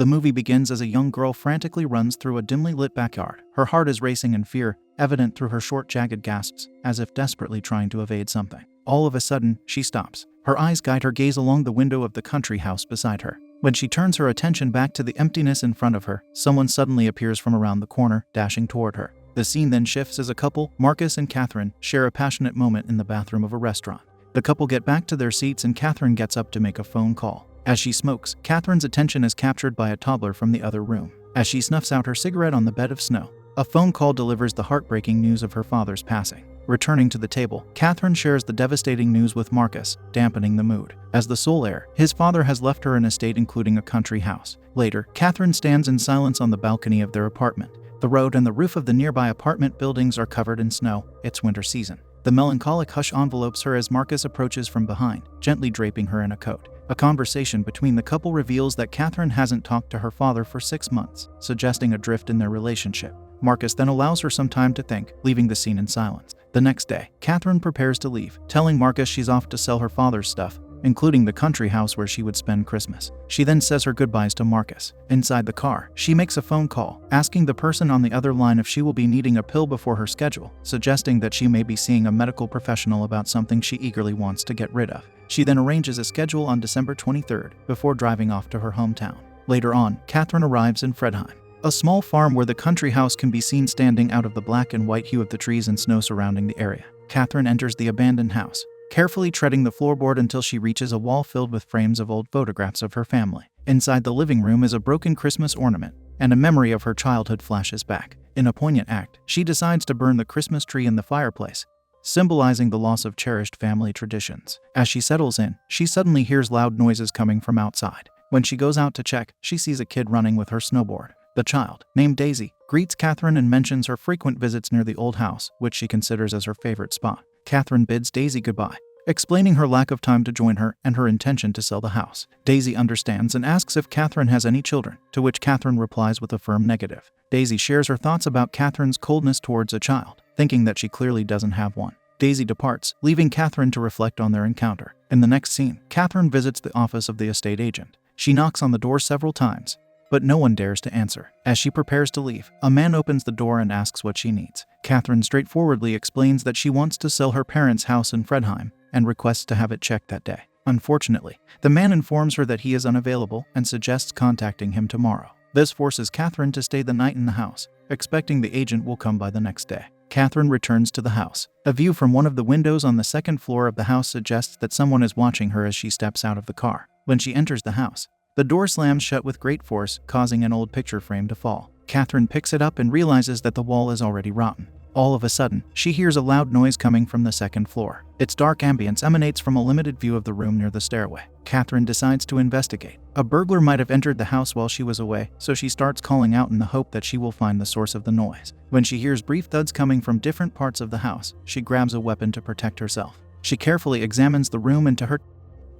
The movie begins as a young girl frantically runs through a dimly lit backyard. Her heart is racing in fear, evident through her short, jagged gasps, as if desperately trying to evade something. All of a sudden, she stops. Her eyes guide her gaze along the window of the country house beside her. When she turns her attention back to the emptiness in front of her, someone suddenly appears from around the corner, dashing toward her. The scene then shifts as a couple, Marcus and Catherine, share a passionate moment in the bathroom of a restaurant. The couple get back to their seats and Catherine gets up to make a phone call. As she smokes, Catherine's attention is captured by a toddler from the other room. As she snuffs out her cigarette on the bed of snow, a phone call delivers the heartbreaking news of her father's passing. Returning to the table, Catherine shares the devastating news with Marcus, dampening the mood. As the sole heir, his father has left her an estate including a country house. Later, Catherine stands in silence on the balcony of their apartment. The road and the roof of the nearby apartment buildings are covered in snow. It's winter season. The melancholic hush envelopes her as Marcus approaches from behind, gently draping her in a coat. A conversation between the couple reveals that Catherine hasn't talked to her father for 6 months, suggesting a drift in their relationship. Marcus then allows her some time to think, leaving the scene in silence. The next day, Catherine prepares to leave, telling Marcus she's off to sell her father's stuff, including the country house where she would spend Christmas. She then says her goodbyes to Marcus. Inside the car, she makes a phone call, asking the person on the other line if she will be needing a pill before her schedule, suggesting that she may be seeing a medical professional about something she eagerly wants to get rid of. She then arranges a schedule on December 23rd, before driving off to her hometown. Later on, Catherine arrives in Fredheim, a small farm where the country house can be seen standing out of the black and white hue of the trees and snow surrounding the area. Catherine enters the abandoned house, carefully treading the floorboard until she reaches a wall filled with frames of old photographs of her family. Inside the living room is a broken Christmas ornament, and a memory of her childhood flashes back. In a poignant act, she decides to burn the Christmas tree in the fireplace, symbolizing the loss of cherished family traditions. As she settles in, she suddenly hears loud noises coming from outside. When she goes out to check, she sees a kid running with her snowboard. The child, named Daisy, greets Catherine and mentions her frequent visits near the old house, which she considers as her favorite spot. Catherine bids Daisy goodbye, explaining her lack of time to join her and her intention to sell the house. Daisy understands and asks if Catherine has any children, to which Catherine replies with a firm negative. Daisy shares her thoughts about Catherine's coldness towards a child, thinking that she clearly doesn't have one. Daisy departs, leaving Catherine to reflect on their encounter. In the next scene, Catherine visits the office of the estate agent. She knocks on the door several times, but no one dares to answer. As she prepares to leave, a man opens the door and asks what she needs. Catherine straightforwardly explains that she wants to sell her parents' house in Fredheim and requests to have it checked that day. Unfortunately, the man informs her that he is unavailable and suggests contacting him tomorrow. This forces Catherine to stay the night in the house, expecting the agent will come by the next day. Catherine returns to the house. A view from one of the windows on the second floor of the house suggests that someone is watching her as she steps out of the car. When she enters the house, the door slams shut with great force, causing an old picture frame to fall. Catherine picks it up and realizes that the wall is already rotten. All of a sudden, she hears a loud noise coming from the second floor. Its dark ambience emanates from a limited view of the room near the stairway. Catherine decides to investigate. A burglar might have entered the house while she was away, so she starts calling out in the hope that she will find the source of the noise. When she hears brief thuds coming from different parts of the house, she grabs a weapon to protect herself. She carefully examines the room and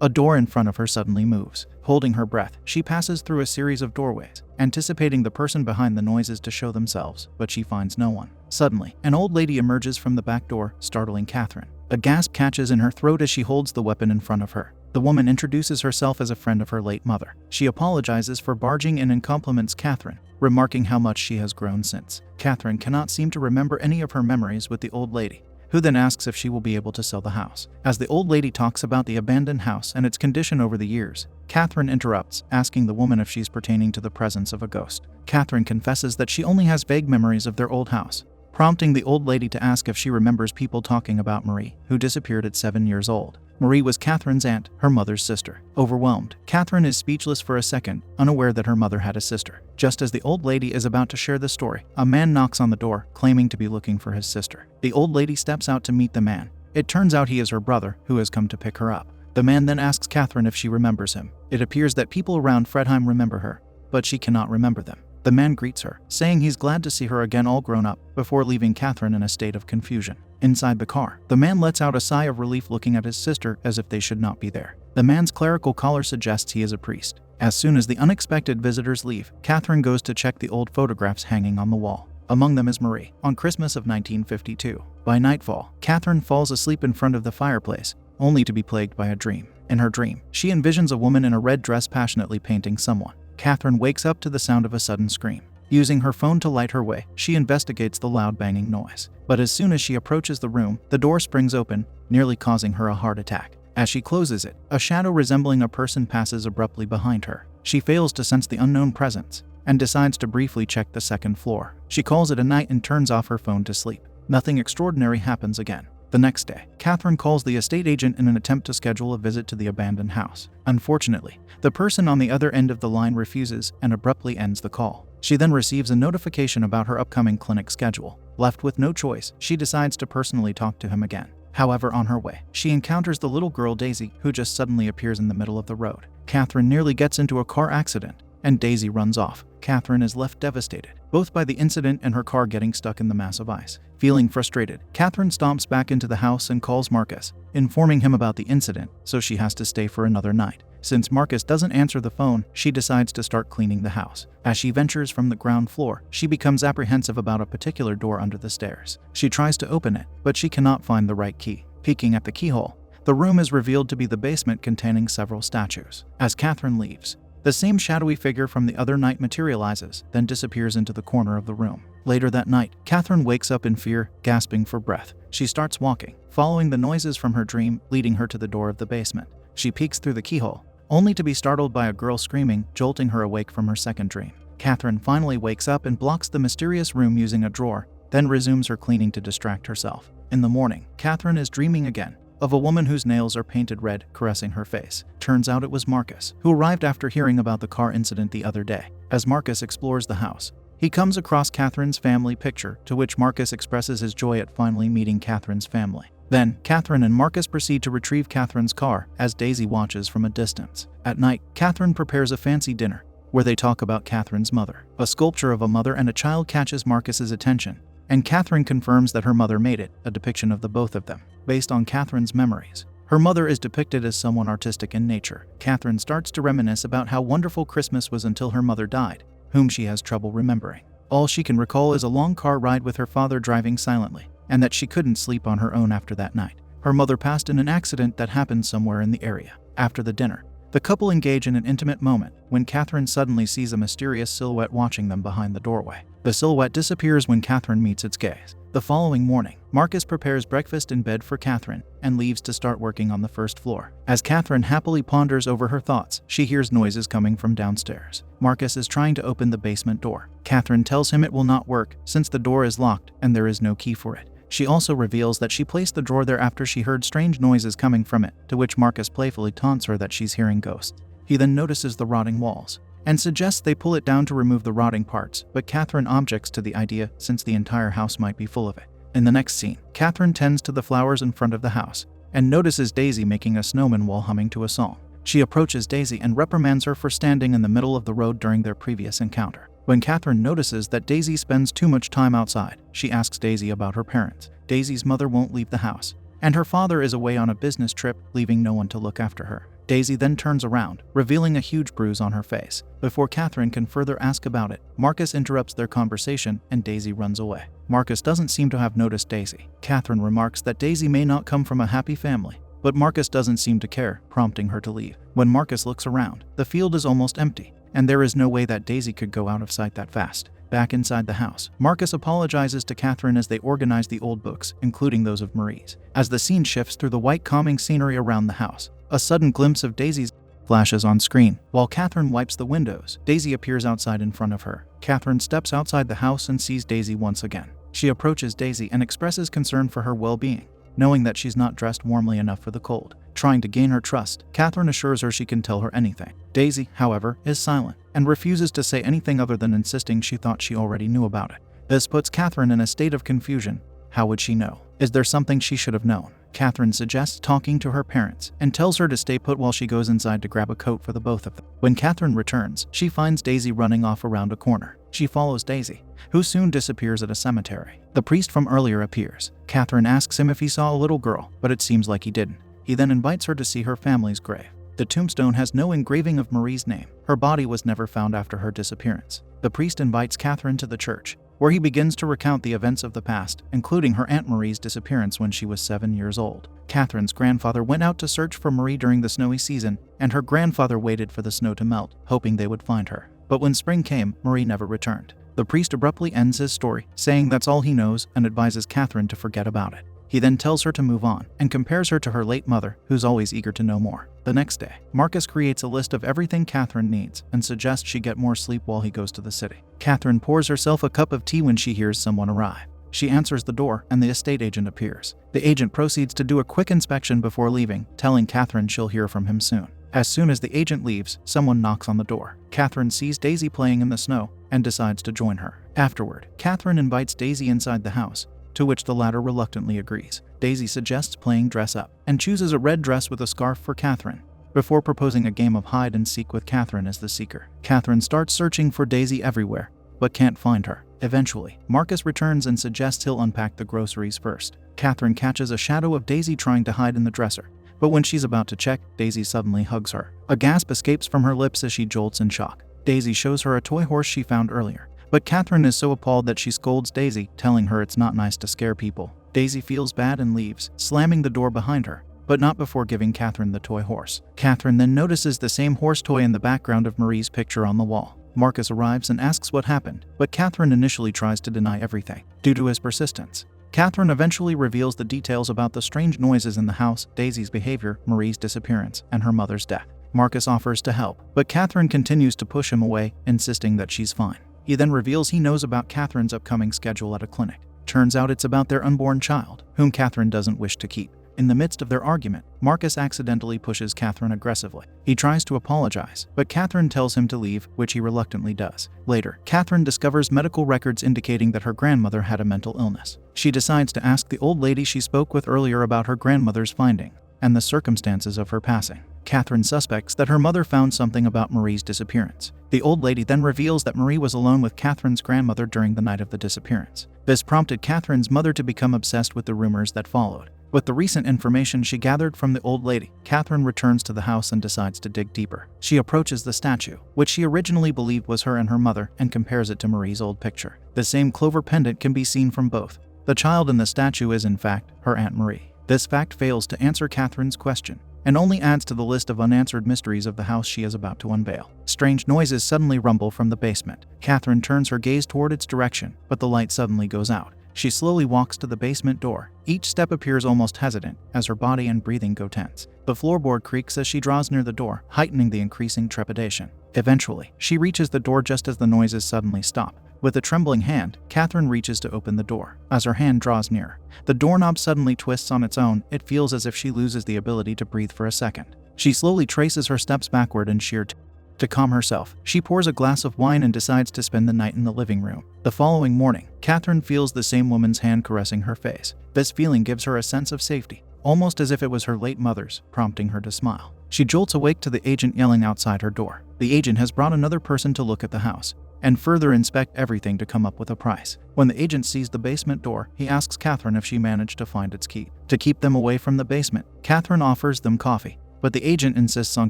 a door in front of her suddenly moves. Holding her breath, she passes through a series of doorways, anticipating the person behind the noises to show themselves, but she finds no one. Suddenly, an old lady emerges from the back door, startling Catherine. A gasp catches in her throat as she holds the weapon in front of her. The woman introduces herself as a friend of her late mother. She apologizes for barging in and compliments Catherine, remarking how much she has grown since. Catherine cannot seem to remember any of her memories with the old lady, who then asks if she will be able to sell the house. As the old lady talks about the abandoned house and its condition over the years, Catherine interrupts, asking the woman if she's pertaining to the presence of a ghost. Catherine confesses that she only has vague memories of their old house, prompting the old lady to ask if she remembers people talking about Marie, who disappeared at 7 years old. Marie was Catherine's aunt, her mother's sister. Overwhelmed, Catherine is speechless for a second, unaware that her mother had a sister. Just as the old lady is about to share the story, a man knocks on the door, claiming to be looking for his sister. The old lady steps out to meet the man. It turns out he is her brother, who has come to pick her up. The man then asks Catherine if she remembers him. It appears that people around Fredheim remember her, but she cannot remember them. The man greets her, saying he's glad to see her again all grown up, before leaving Catherine in a state of confusion. Inside the car, the man lets out a sigh of relief looking at his sister as if they should not be there. The man's clerical collar suggests he is a priest. As soon as the unexpected visitors leave, Catherine goes to check the old photographs hanging on the wall. Among them is Marie, on Christmas of 1952. By nightfall, Catherine falls asleep in front of the fireplace, only to be plagued by a dream. In her dream, she envisions a woman in a red dress passionately painting someone. Catherine wakes up to the sound of a sudden scream. Using her phone to light her way, she investigates the loud banging noise. But as soon as she approaches the room, the door springs open, nearly causing her a heart attack. As she closes it, a shadow resembling a person passes abruptly behind her. She fails to sense the unknown presence and decides to briefly check the second floor. She calls it a night and turns off her phone to sleep. Nothing extraordinary happens again. The next day, Catherine calls the estate agent in an attempt to schedule a visit to the abandoned house. Unfortunately, the person on the other end of the line refuses and abruptly ends the call. She then receives a notification about her upcoming clinic schedule. Left with no choice, she decides to personally talk to him again. However, on her way, she encounters the little girl Daisy, who just suddenly appears in the middle of the road. Catherine nearly gets into a car accident, and Daisy runs off. Catherine is left devastated, both by the incident and her car getting stuck in the mass of ice. Feeling frustrated, Catherine stomps back into the house and calls Marcus, informing him about the incident, so she has to stay for another night. Since Marcus doesn't answer the phone, she decides to start cleaning the house. As she ventures from the ground floor, she becomes apprehensive about a particular door under the stairs. She tries to open it, but she cannot find the right key. Peeking at the keyhole, the room is revealed to be the basement containing several statues. As Catherine leaves, the same shadowy figure from the other night materializes, then disappears into the corner of the room. Later that night, Catherine wakes up in fear, gasping for breath. She starts walking, following the noises from her dream, leading her to the door of the basement. She peeks through the keyhole, only to be startled by a girl screaming, jolting her awake from her second dream. Catherine finally wakes up and blocks the mysterious room using a drawer, then resumes her cleaning to distract herself. In the morning, Catherine is dreaming again, of a woman whose nails are painted red, caressing her face. Turns out it was Marcus, who arrived after hearing about the car incident the other day. As Marcus explores the house, he comes across Catherine's family picture, to which Marcus expresses his joy at finally meeting Catherine's family. Then, Catherine and Marcus proceed to retrieve Catherine's car, as Daisy watches from a distance. At night, Catherine prepares a fancy dinner, where they talk about Catherine's mother. A sculpture of a mother and a child catches Marcus's attention, and Catherine confirms that her mother made it, a depiction of the both of them. Based on Catherine's memories, her mother is depicted as someone artistic in nature. Catherine starts to reminisce about how wonderful Christmas was until her mother died, whom she has trouble remembering. All she can recall is a long car ride with her father driving silently, and that she couldn't sleep on her own after that night. Her mother passed in an accident that happened somewhere in the area. After the dinner, the couple engage in an intimate moment when Catherine suddenly sees a mysterious silhouette watching them behind the doorway. The silhouette disappears when Catherine meets its gaze. The following morning, Marcus prepares breakfast in bed for Catherine and leaves to start working on the first floor. As Catherine happily ponders over her thoughts, she hears noises coming from downstairs. Marcus is trying to open the basement door. Catherine tells him it will not work since the door is locked and there is no key for it. She also reveals that she placed the drawer there after she heard strange noises coming from it, to which Marcus playfully taunts her that she's hearing ghosts. He then notices the rotting walls and suggests they pull it down to remove the rotting parts, but Catherine objects to the idea since the entire house might be full of it. In the next scene, Catherine tends to the flowers in front of the house and notices Daisy making a snowman while humming to a song. She approaches Daisy and reprimands her for standing in the middle of the road during their previous encounter. When Catherine notices that Daisy spends too much time outside, she asks Daisy about her parents. Daisy's mother won't leave the house, and her father is away on a business trip, leaving no one to look after her. Daisy then turns around, revealing a huge bruise on her face. Before Catherine can further ask about it, Marcus interrupts their conversation and Daisy runs away. Marcus doesn't seem to have noticed Daisy. Catherine remarks that Daisy may not come from a happy family, but Marcus doesn't seem to care, prompting her to leave. When Marcus looks around, the field is almost empty, and there is no way that Daisy could go out of sight that fast. Back inside the house, Marcus apologizes to Catherine as they organize the old books, including those of Marie's. As the scene shifts through the white calming scenery around the house, a sudden glimpse of Daisy's flashes on screen. While Catherine wipes the windows, Daisy appears outside in front of her. Catherine steps outside the house and sees Daisy once again. She approaches Daisy and expresses concern for her well-being, knowing that she's not dressed warmly enough for the cold. Trying to gain her trust, Catherine assures her she can tell her anything. Daisy, however, is silent and refuses to say anything other than insisting she thought she already knew about it. This puts Catherine in a state of confusion. How would she know? Is there something she should have known? Catherine suggests talking to her parents and tells her to stay put while she goes inside to grab a coat for the both of them. When Catherine returns, she finds Daisy running off around a corner. She follows Daisy, who soon disappears at a cemetery. The priest from earlier appears. Catherine asks him if he saw a little girl, but it seems like he didn't. He then invites her to see her family's grave. The tombstone has no engraving of Marie's name. Her body was never found after her disappearance. The priest invites Catherine to the church, where he begins to recount the events of the past, including her Aunt Marie's disappearance when she was 7 years old. Catherine's grandfather went out to search for Marie during the snowy season, and her grandfather waited for the snow to melt, hoping they would find her. But when spring came, Marie never returned. The priest abruptly ends his story, saying that's all he knows, and advises Catherine to forget about it. He then tells her to move on, and compares her to her late mother, who's always eager to know more. The next day, Marcus creates a list of everything Catherine needs, and suggests she get more sleep while he goes to the city. Catherine pours herself a cup of tea when she hears someone arrive. She answers the door, and the estate agent appears. The agent proceeds to do a quick inspection before leaving, telling Catherine she'll hear from him soon. As soon as the agent leaves, someone knocks on the door. Catherine sees Daisy playing in the snow, and decides to join her. Afterward, Catherine invites Daisy inside the house, to which the latter reluctantly agrees. Daisy suggests playing dress up, and chooses a red dress with a scarf for Catherine, before proposing a game of hide and seek with Catherine as the seeker. Catherine starts searching for Daisy everywhere, but can't find her. Eventually, Marcus returns and suggests he'll unpack the groceries first. Catherine catches a shadow of Daisy trying to hide in the dresser, but when she's about to check, Daisy suddenly hugs her. A gasp escapes from her lips as she jolts in shock. Daisy shows her a toy horse she found earlier, but Catherine is so appalled that she scolds Daisy, telling her it's not nice to scare people. Daisy feels bad and leaves, slamming the door behind her, but not before giving Catherine the toy horse. Catherine then notices the same horse toy in the background of Marie's picture on the wall. Marcus arrives and asks what happened, but Catherine initially tries to deny everything. Due to his persistence, Catherine eventually reveals the details about the strange noises in the house, Daisy's behavior, Marie's disappearance, and her mother's death. Marcus offers to help, but Catherine continues to push him away, insisting that she's fine. He then reveals he knows about Catherine's upcoming schedule at a clinic. Turns out it's about their unborn child, whom Catherine doesn't wish to keep. In the midst of their argument, Marcus accidentally pushes Catherine aggressively. He tries to apologize, but Catherine tells him to leave, which he reluctantly does. Later, Catherine discovers medical records indicating that her grandmother had a mental illness. She decides to ask the old lady she spoke with earlier about her grandmother's finding and the circumstances of her passing. Catherine suspects that her mother found something about Marie's disappearance. The old lady then reveals that Marie was alone with Catherine's grandmother during the night of the disappearance. This prompted Catherine's mother to become obsessed with the rumors that followed. With the recent information she gathered from the old lady, Catherine returns to the house and decides to dig deeper. She approaches the statue, which she originally believed was her and her mother, and compares it to Marie's old picture. The same clover pendant can be seen from both. The child in the statue is, in fact, her Aunt Marie. This fact fails to answer Catherine's question, and only adds to the list of unanswered mysteries of the house she is about to unveil. Strange noises suddenly rumble from the basement. Catherine turns her gaze toward its direction, but the light suddenly goes out. She slowly walks to the basement door. Each step appears almost hesitant, as her body and breathing go tense. The floorboard creaks as she draws near the door, heightening the increasing trepidation. Eventually, she reaches the door just as the noises suddenly stop. With a trembling hand, Catherine reaches to open the door. As her hand draws nearer, the doorknob suddenly twists on its own. It feels as if she loses the ability to breathe for a second. She slowly traces her steps backward in sheer terror. To calm herself, she pours a glass of wine and decides to spend the night in the living room. The following morning, Catherine feels the same woman's hand caressing her face. This feeling gives her a sense of safety, almost as if it was her late mother's, prompting her to smile. She jolts awake to the agent yelling outside her door. The agent has brought another person to look at the house and further inspect everything to come up with a price. When the agent sees the basement door, he asks Catherine if she managed to find its key. To keep them away from the basement, Catherine offers them coffee, but the agent insists on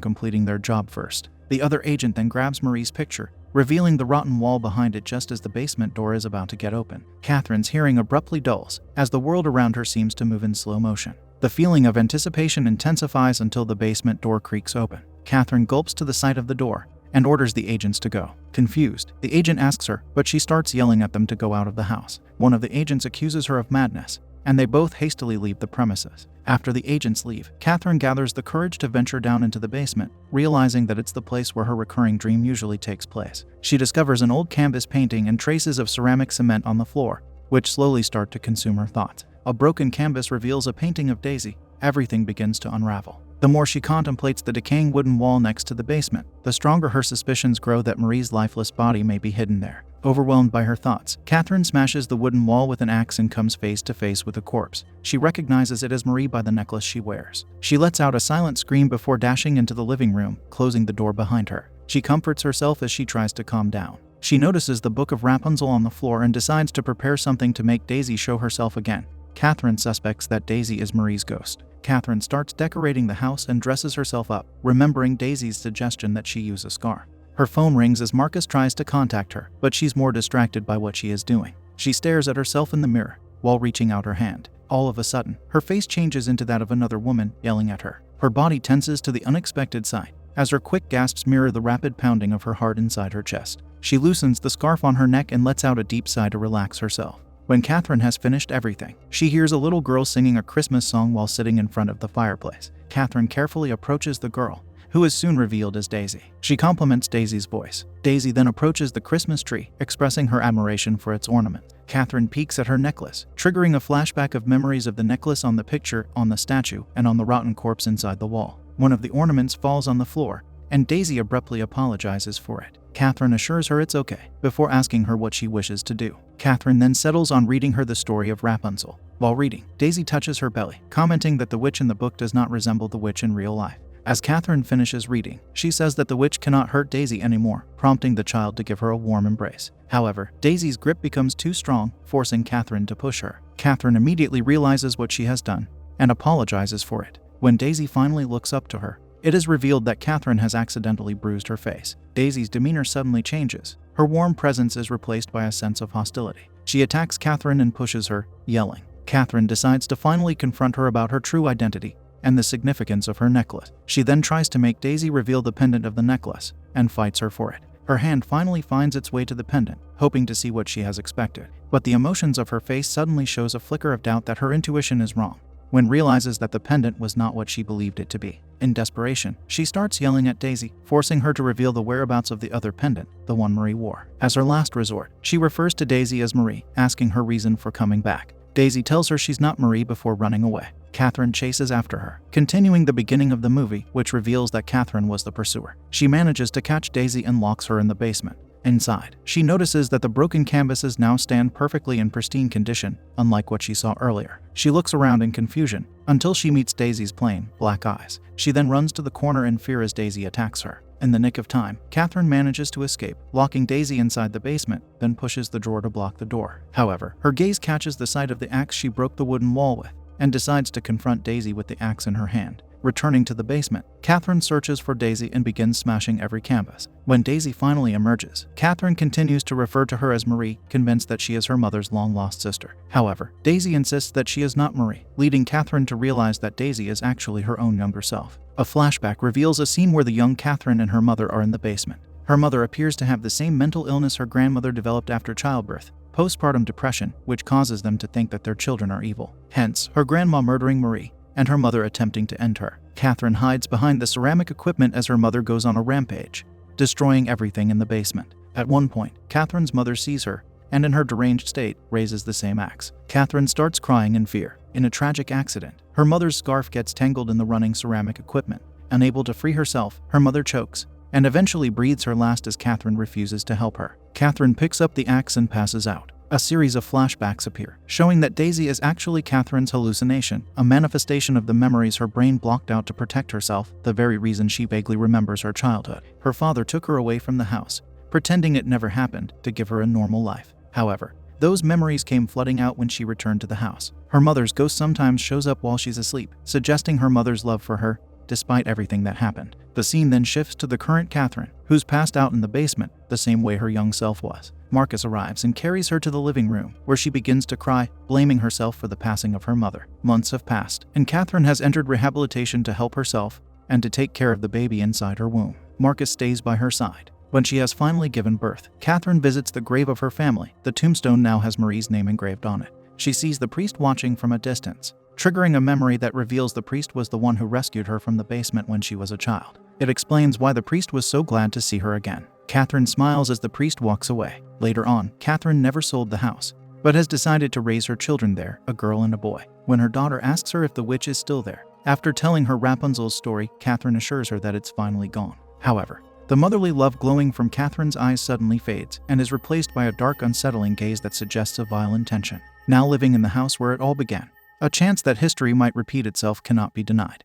completing their job first. The other agent then grabs Marie's picture, revealing the rotten wall behind it just as the basement door is about to get open. Catherine's hearing abruptly dulls, as the world around her seems to move in slow motion. The feeling of anticipation intensifies until the basement door creaks open. Catherine gulps to the sight of the door and orders the agents to go. Confused, the agent asks her, but she starts yelling at them to go out of the house. One of the agents accuses her of madness, and they both hastily leave the premises. After the agents leave, Catherine gathers the courage to venture down into the basement, realizing that it's the place where her recurring dream usually takes place. She discovers an old canvas painting and traces of ceramic cement on the floor, which slowly start to consume her thoughts. A broken canvas reveals a painting of Daisy. Everything begins to unravel. The more she contemplates the decaying wooden wall next to the basement, the stronger her suspicions grow that Marie's lifeless body may be hidden there. Overwhelmed by her thoughts, Catherine smashes the wooden wall with an axe and comes face to face with a corpse. She recognizes it as Marie by the necklace she wears. She lets out a silent scream before dashing into the living room, closing the door behind her. She comforts herself as she tries to calm down. She notices the book of Rapunzel on the floor and decides to prepare something to make Daisy show herself again. Catherine suspects that Daisy is Marie's ghost. Catherine starts decorating the house and dresses herself up, remembering Daisy's suggestion that she use a scarf. Her phone rings as Marcus tries to contact her, but she's more distracted by what she is doing. She stares at herself in the mirror while reaching out her hand. All of a sudden, her face changes into that of another woman yelling at her. Her body tenses to the unexpected sight as her quick gasps mirror the rapid pounding of her heart inside her chest. She loosens the scarf on her neck and lets out a deep sigh to relax herself. When Catherine has finished everything, she hears a little girl singing a Christmas song while sitting in front of the fireplace. Catherine carefully approaches the girl, who is soon revealed as Daisy. She compliments Daisy's voice. Daisy then approaches the Christmas tree, expressing her admiration for its ornament. Catherine peeks at her necklace, triggering a flashback of memories of the necklace on the picture, on the statue, and on the rotten corpse inside the wall. One of the ornaments falls on the floor, and Daisy abruptly apologizes for it. Catherine assures her it's okay, before asking her what she wishes to do. Catherine then settles on reading her the story of Rapunzel. While reading, Daisy touches her belly, commenting that the witch in the book does not resemble the witch in real life. As Catherine finishes reading, she says that the witch cannot hurt Daisy anymore, prompting the child to give her a warm embrace. However, Daisy's grip becomes too strong, forcing Catherine to push her. Catherine immediately realizes what she has done and apologizes for it. When Daisy finally looks up to her, it is revealed that Catherine has accidentally bruised her face. Daisy's demeanor suddenly changes. Her warm presence is replaced by a sense of hostility. She attacks Catherine and pushes her, yelling. Catherine decides to finally confront her about her true identity and the significance of her necklace. She then tries to make Daisy reveal the pendant of the necklace and fights her for it. Her hand finally finds its way to the pendant, hoping to see what she has expected. But the emotions of her face suddenly shows a flicker of doubt that her intuition is wrong, when realizes that the pendant was not what she believed it to be. In desperation, she starts yelling at Daisy, forcing her to reveal the whereabouts of the other pendant, the one Marie wore. As her last resort, she refers to Daisy as Marie, asking her reason for coming back. Daisy tells her she's not Marie before running away. Catherine chases after her, continuing the beginning of the movie, which reveals that Catherine was the pursuer. She manages to catch Daisy and locks her in the basement. Inside, she notices that the broken canvases now stand perfectly in pristine condition, unlike what she saw earlier. She looks around in confusion, until she meets Daisy's plain, black eyes. She then runs to the corner in fear as Daisy attacks her. In the nick of time, Catherine manages to escape, locking Daisy inside the basement, then pushes the drawer to block the door. However, her gaze catches the sight of the axe she broke the wooden wall with, and decides to confront Daisy with the axe in her hand. Returning to the basement, Catherine searches for Daisy and begins smashing every canvas. When Daisy finally emerges, Catherine continues to refer to her as Marie, convinced that she is her mother's long-lost sister. However, Daisy insists that she is not Marie, leading Catherine to realize that Daisy is actually her own younger self. A flashback reveals a scene where the young Catherine and her mother are in the basement. Her mother appears to have the same mental illness her grandmother developed after childbirth, postpartum depression, which causes them to think that their children are evil. Hence, her grandma murdering Marie, and her mother attempting to end her. Catherine hides behind the ceramic equipment as her mother goes on a rampage, destroying everything in the basement. At one point, Catherine's mother sees her, and in her deranged state, raises the same axe. Catherine starts crying in fear. In a tragic accident, her mother's scarf gets tangled in the running ceramic equipment. Unable to free herself, her mother chokes, and eventually breathes her last as Catherine refuses to help her. Catherine picks up the axe and passes out. A series of flashbacks appear, showing that Daisy is actually Catherine's hallucination, a manifestation of the memories her brain blocked out to protect herself, the very reason she vaguely remembers her childhood. Her father took her away from the house, pretending it never happened, to give her a normal life. However, those memories came flooding out when she returned to the house. Her mother's ghost sometimes shows up while she's asleep, suggesting her mother's love for her, despite everything that happened. The scene then shifts to the current Catherine, who's passed out in the basement, the same way her young self was. Marcus arrives and carries her to the living room, where she begins to cry, blaming herself for the passing of her mother. Months have passed, and Catherine has entered rehabilitation to help herself and to take care of the baby inside her womb. Marcus stays by her side. When she has finally given birth, Catherine visits the grave of her family. The tombstone now has Marie's name engraved on it. She sees the priest watching from a distance, triggering a memory that reveals the priest was the one who rescued her from the basement when she was a child. It explains why the priest was so glad to see her again. Catherine smiles as the priest walks away. Later on, Catherine never sold the house, but has decided to raise her children there, a girl and a boy. When her daughter asks her if the witch is still there, after telling her Rapunzel's story, Catherine assures her that it's finally gone. However, the motherly love glowing from Catherine's eyes suddenly fades and is replaced by a dark, unsettling gaze that suggests a vile intention. Now living in the house where it all began, a chance that history might repeat itself cannot be denied.